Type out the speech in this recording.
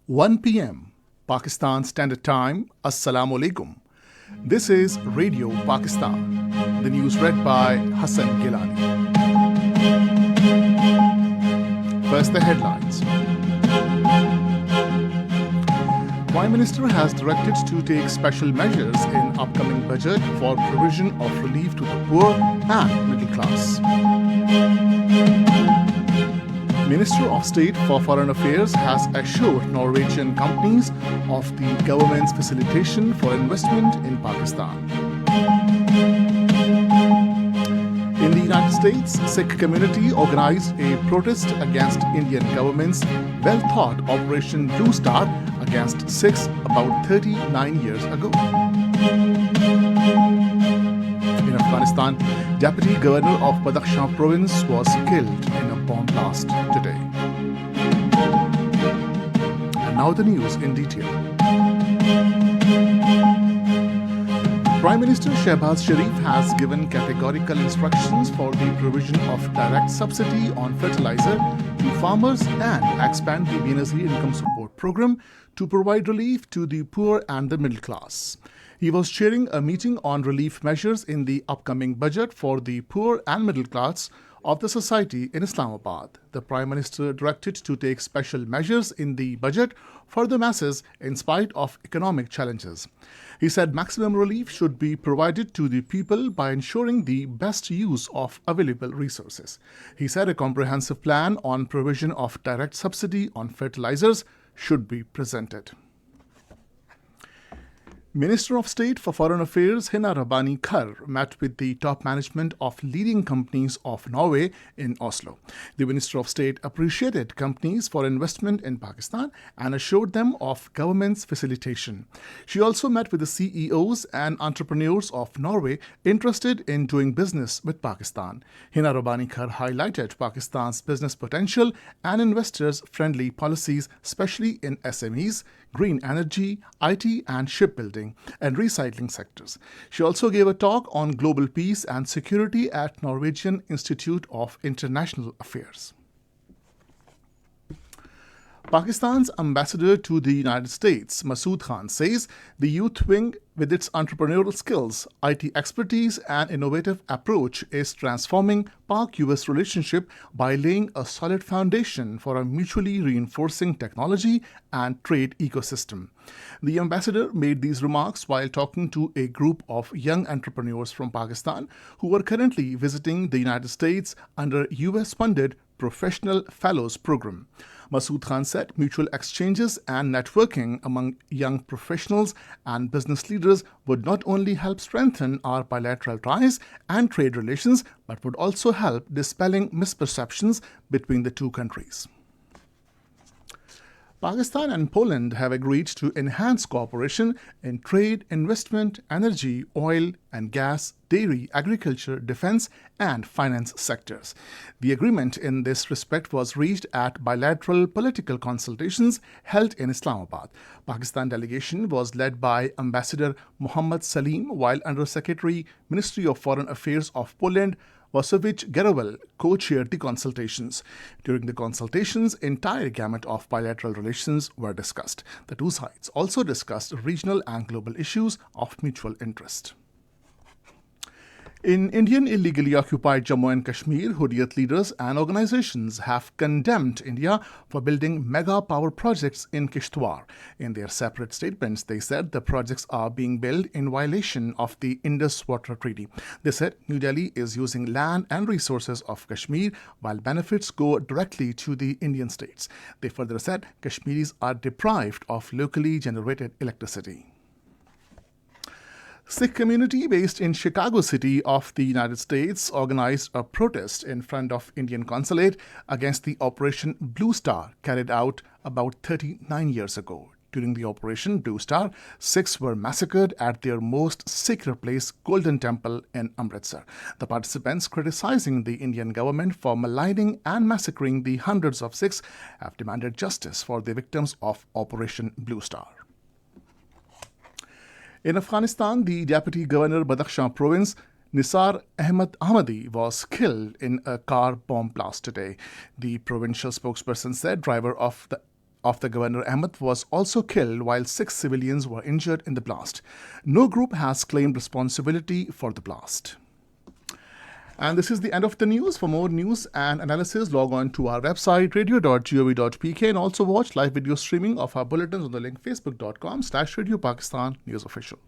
1 p.m. Pakistan Standard Time. Assalamu alaikum. This is Radio Pakistan. The news read by Hassan Gilani. First, the headlines. Prime Minister has directed to take special measures in upcoming budget for provision of relief to the poor and middle class. Minister of State for Foreign Affairs has assured Norwegian companies of the government's facilitation for investment in Pakistan. In the United States, Sikh community organized a protest against Indian government's well-thought Operation Blue Star against Sikhs about 39 years ago. In Afghanistan, Deputy Governor of Badakhshan province was killed in a bomb blast today. And now the news in detail. Prime Minister Shehbaz Sharif has given categorical instructions for the provision of direct subsidy on fertilizer to farmers and expand the Benazir Income Support Program to provide relief to the poor and the middle class. He was chairing a meeting on relief measures in the upcoming budget for the poor and middle class of the society in Islamabad. The Prime Minister directed to take special measures in the budget for the masses in spite of economic challenges. He said maximum relief should be provided to the people by ensuring the best use of available resources. He said a comprehensive plan on provision of direct subsidy on fertilizers should be presented. Minister of State for Foreign Affairs Hina Rabani Kar met with the top management of leading companies of Norway in Oslo. The Minister of State appreciated companies for investment in Pakistan and assured them of government's facilitation. She also met with the CEOs and entrepreneurs of Norway interested in doing business with Pakistan. Hina Rabani Kar highlighted Pakistan's business potential and investors-friendly policies, especially in SMEs, green energy, IT and shipbuilding and recycling sectors. She also gave a talk on global peace and security at Norwegian Institute of International Affairs. Pakistan's ambassador to the United States, Masood Khan, says the youth wing, with its entrepreneurial skills, IT expertise, and innovative approach, is transforming Pak-US relationship by laying a solid foundation for a mutually reinforcing technology and trade ecosystem. The ambassador made these remarks while talking to a group of young entrepreneurs from Pakistan who are currently visiting the United States under US-funded Professional Fellows Program. Masood Khan said mutual exchanges and networking among young professionals and business leaders would not only help strengthen our bilateral ties and trade relations, but would also help dispelling misperceptions between the two countries. Pakistan and Poland have agreed to enhance cooperation in trade, investment, energy, oil and gas, dairy, agriculture, defense, and finance sectors. The agreement in this respect was reached at bilateral political consultations held in Islamabad. Pakistan delegation was led by Ambassador Muhammad Salim, while Under-Secretary, Ministry of Foreign Affairs of Poland, Wasowicz Gerowel co-chaired the consultations. During the consultations, entire gamut of bilateral relations were discussed. The two sides also discussed regional and global issues of mutual interest. In Indian illegally occupied Jammu and Kashmir, Hurriyat leaders and organizations have condemned India for building mega power projects in Kishtwar. In their separate statements, they said the projects are being built in violation of the Indus Water Treaty. They said New Delhi is using land and resources of Kashmir while benefits go directly to the Indian states. They further said Kashmiris are deprived of locally generated electricity. Sikh community based in Chicago City of the United States organized a protest in front of Indian consulate against the Operation Blue Star carried out about 39 years ago. During the Operation Blue Star, Sikhs were massacred at their most sacred place, Golden Temple in Amritsar. The participants, criticizing the Indian government for maligning and massacring the hundreds of Sikhs, have demanded justice for the victims of Operation Blue Star. In Afghanistan, the Deputy Governor Badakhshan Province, Nisar Ahmed Ahmadi, was killed in a car bomb blast today. The provincial spokesperson said driver of of the Governor Ahmed was also killed, while 6 civilians were injured in the blast. No group has claimed responsibility for the blast. And this is the end of the news. For more news and analysis, log on to our website, radio.gov.pk, and also watch live video streaming of our bulletins on the link facebook.com/Radio Pakistan News Official.